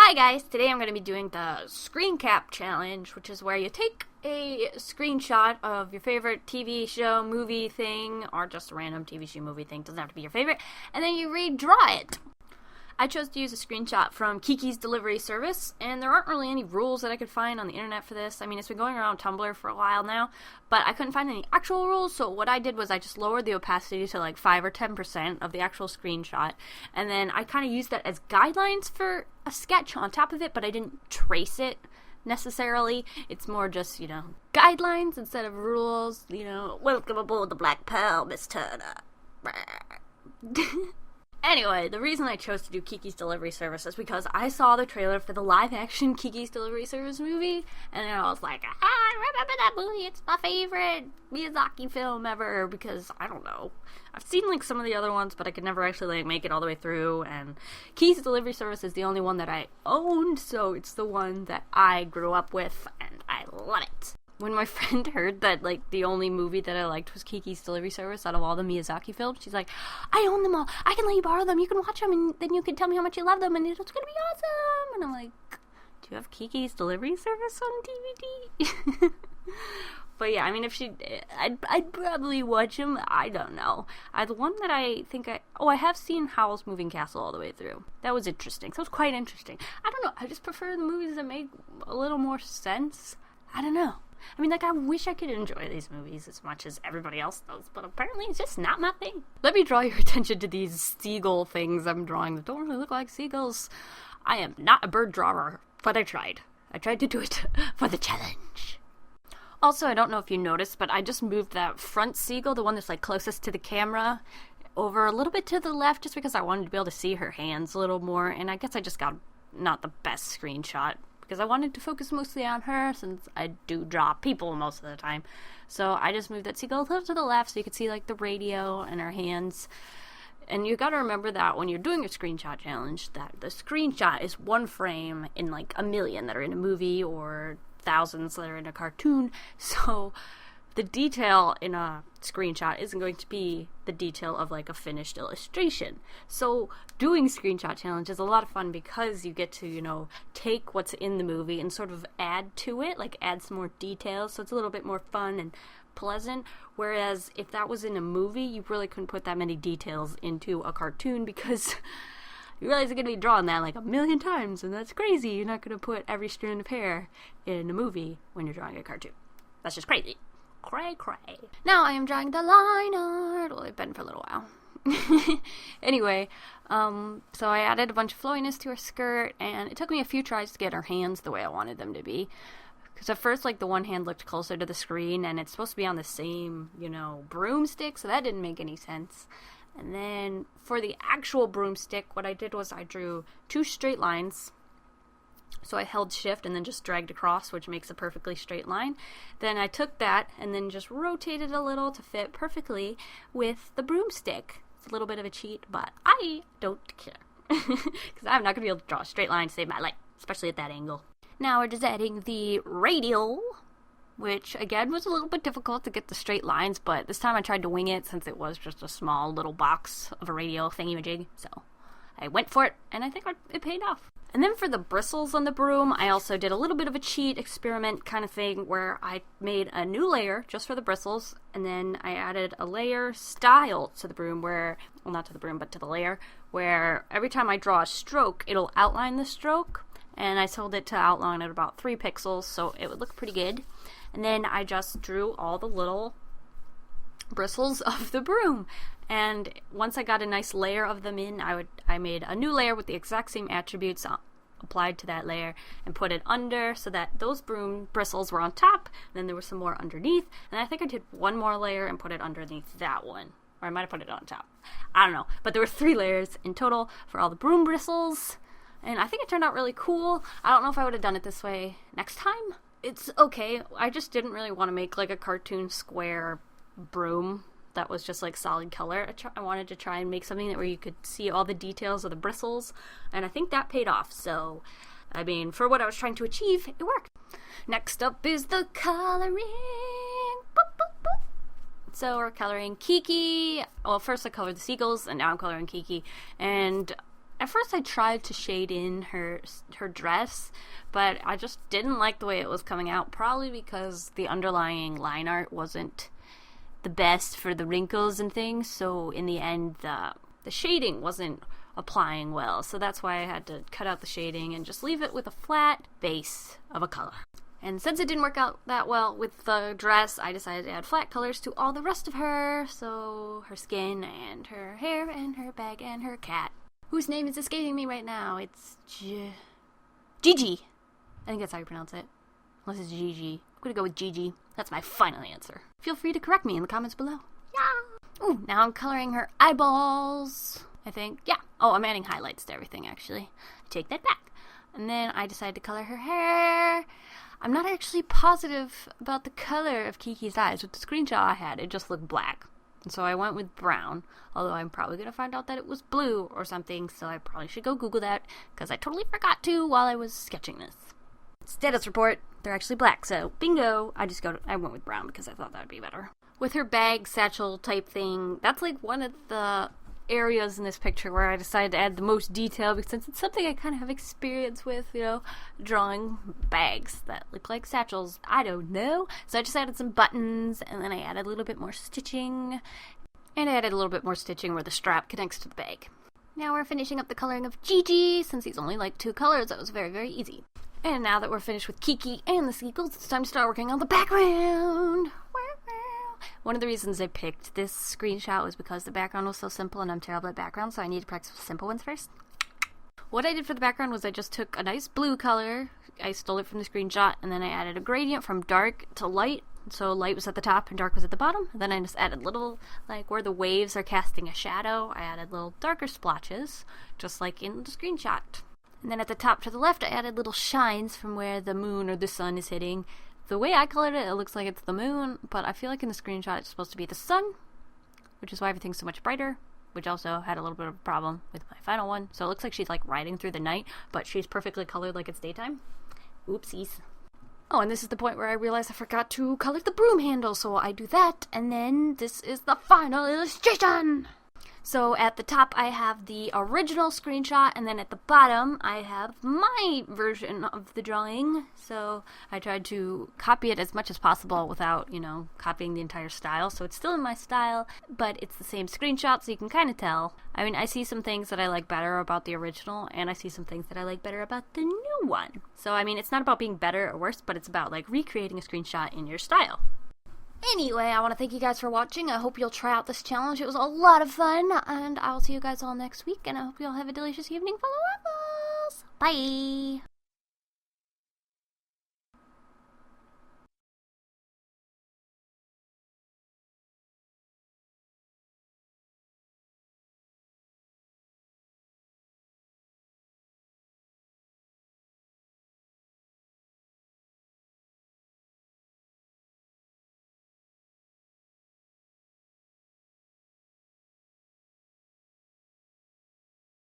Hi guys, today I'm going to be doing the screen cap challenge, which is where you take a screenshot of your favorite TV show, movie thing, or just a random TV show, movie thing, doesn't have to be your favorite, and then you redraw it. I chose to use a screenshot from Kiki's delivery service, and there aren't really any rules that I could find on the internet for this. I mean, it's been going around Tumblr for a while now, but I couldn't find any actual rules, so what I did was I just lowered the opacity to like 5 or 10% of the actual screenshot, and then I kind of used that as guidelines for a sketch on top of it, but I didn't trace it necessarily. It's more just, guidelines instead of rules, welcome aboard the Black Pearl, Miss Turner. Anyway, the reason I chose to do Kiki's Delivery Service is because I saw the trailer for the live-action Kiki's Delivery Service movie, and I was like, I remember that movie, it's my favorite Miyazaki film ever, because, I don't know, I've seen, some of the other ones, but I could never actually, make it all the way through, and Kiki's Delivery Service is the only one that I owned, so it's the one that I grew up with, and I love it. When my friend heard that, the only movie that I liked was Kiki's Delivery Service out of all the Miyazaki films, she's like, I own them all. I can let you borrow them. You can watch them, and then you can tell me how much you love them, and it's going to be awesome. And I'm like, do you have Kiki's Delivery Service on DVD? But yeah, I mean, I'd probably watch them. I don't know. The one that I have seen Howl's Moving Castle all the way through. That was interesting. That was quite interesting. I don't know. I just prefer the movies that make a little more sense. I don't know. I mean, I wish I could enjoy these movies as much as everybody else does, but apparently it's just not my thing. Let me draw your attention to these seagull things I'm drawing that don't really look like seagulls. I am not a bird drawer, but I tried. I tried to do it for the challenge. Also, I don't know if you noticed, but I just moved that front seagull, the one that's closest to the camera, over a little bit to the left just because I wanted to be able to see her hands a little more, and I guess I just got not the best screenshot, because I wanted to focus mostly on her, since I do draw people most of the time. So I just moved that seagull a little to the left so you could see, the radio and her hands. And you gotta remember that when you're doing a screenshot challenge, that the screenshot is one frame in, a million that are in a movie, or thousands that are in a cartoon. So the detail in a screenshot isn't going to be the detail of, a finished illustration. So doing screenshot challenge is a lot of fun because you get to, take what's in the movie and sort of add to it, add some more details, so it's a little bit more fun and pleasant. Whereas if that was in a movie, you really couldn't put that many details into a cartoon because you realize you're going to be drawing that a million times, and that's crazy. You're not going to put every strand of hair in a movie when you're drawing a cartoon. That's just crazy. Cray. Now I am drawing the line art. Well, it's been for a little while. Anyway, so I added a bunch of flowiness to her skirt, and it took me a few tries to get her hands the way I wanted them to be. Because at first, the one hand looked closer to the screen, and it's supposed to be on the same, broomstick, so that didn't make any sense. And then for the actual broomstick, what I did was I drew 2 straight lines. So I held shift and then just dragged across, which makes a perfectly straight line. Then I took that and then just rotated a little to fit perfectly with the broomstick. It's a little bit of a cheat, but I don't care. Because I'm not going to be able to draw a straight line to save my life, especially at that angle. Now we're just adding the radial, which again was a little bit difficult to get the straight lines, but this time I tried to wing it since it was just a small little box of a radial thingy-majig. So I went for it, and I think it paid off. And then for the bristles on the broom, I also did a little bit of a cheat experiment kind of thing where I made a new layer just for the bristles, and then I added a layer style to the broom where, well, not to the broom, but to the layer, where every time I draw a stroke, it'll outline the stroke, and I told it to outline at about 3 pixels, so it would look pretty good. And then I just drew all the little bristles of the broom. And once I got a nice layer of them in, I made a new layer with the exact same attributes applied to that layer and put it under so that those broom bristles were on top, and then there was some more underneath, and I think I did one more layer and put it underneath that one. Or I might have put it on top. I don't know. But there were 3 layers in total for all the broom bristles, and I think it turned out really cool. I don't know if I would have done it this way next time. It's okay. I just didn't really want to make a cartoon square broom that was just solid color. I wanted to try and make something where you could see all the details of the bristles, and I think that paid off. So, I mean, for what I was trying to achieve, it worked. Next up is the coloring. Boop, boop, boop. So we're coloring Kiki. Well, first I colored the seagulls, and now I'm coloring Kiki. And At first I tried to shade in her dress, but I just didn't like the way it was coming out, probably because the underlying line art wasn't the best for the wrinkles and things, so in the end the shading wasn't applying well, so that's why I had to cut out the shading and just leave it with a flat base of a color. And since it didn't work out that well with the dress, I decided to add flat colors to all the rest of her, so her skin and her hair and her bag and her cat, whose name is escaping me right now. It's Gigi. I think that's how you pronounce it. Unless it's Gigi. I'm gonna go with Gigi. That's my final answer. Feel free to correct me in the comments below. Yeah! Ooh, now I'm coloring her eyeballs, I think. Yeah. Oh, I'm adding highlights to everything, actually. I take that back. And then I decided to color her hair. I'm not actually positive about the color of Kiki's eyes. With the screenshot I had, it just looked black. And so I went with brown, although I'm probably going to find out that it was blue or something, so I probably should go Google that, because I totally forgot to while I was sketching this. Status report, they're actually black, so bingo! I went with brown because I thought that would be better. With her bag, satchel type thing, that's like one of the areas in this picture where I decided to add the most detail, because since it's something I kind of have experience with, you know, drawing bags that look like satchels. I don't know. So I just added some buttons, and then I added a little bit more stitching, and I added a little bit more stitching where the strap connects to the bag. Now we're finishing up the coloring of Gigi. Since he's only like 2 colors, that was very, very easy. And now that we're finished with Kiki and the seagulls, it's time to start working on the background. One of the reasons I picked this screenshot was because the background was so simple and I'm terrible at backgrounds, so I need to practice with simple ones first. What I did for the background was I just took a nice blue color, I stole it from the screenshot, and then I added a gradient from dark to light, so light was at the top and dark was at the bottom. And then I just added little, like where the waves are casting a shadow, I added little darker splotches, just like in the screenshot. And then at the top to the left I added little shines from where the moon or the sun is hitting. The way I colored it, it looks like it's the moon, but I feel like in the screenshot it's supposed to be the sun, which is why everything's so much brighter, which also had a little bit of a problem with my final one. So it looks like she's like riding through the night, but she's perfectly colored like it's daytime. Oopsies. Oh, and this is the point where I realized I forgot to color the broom handle, so I do that, and then this is the final illustration! So at the top I have the original screenshot, and then at the bottom I have my version of the drawing. So I tried to copy it as much as possible without, you know, copying the entire style. So it's still in my style, but it's the same screenshot, so you can kind of tell. I mean, I see some things that I like better about the original, and I see some things that I like better about the new one. So, I mean, it's not about being better or worse, but it's about, like, recreating a screenshot in your style. Anyway, I want to thank you guys for watching. I hope you'll try out this challenge. It was a lot of fun, and I'll see you guys all next week, and I hope you all have a delicious evening full of waffles. Bye!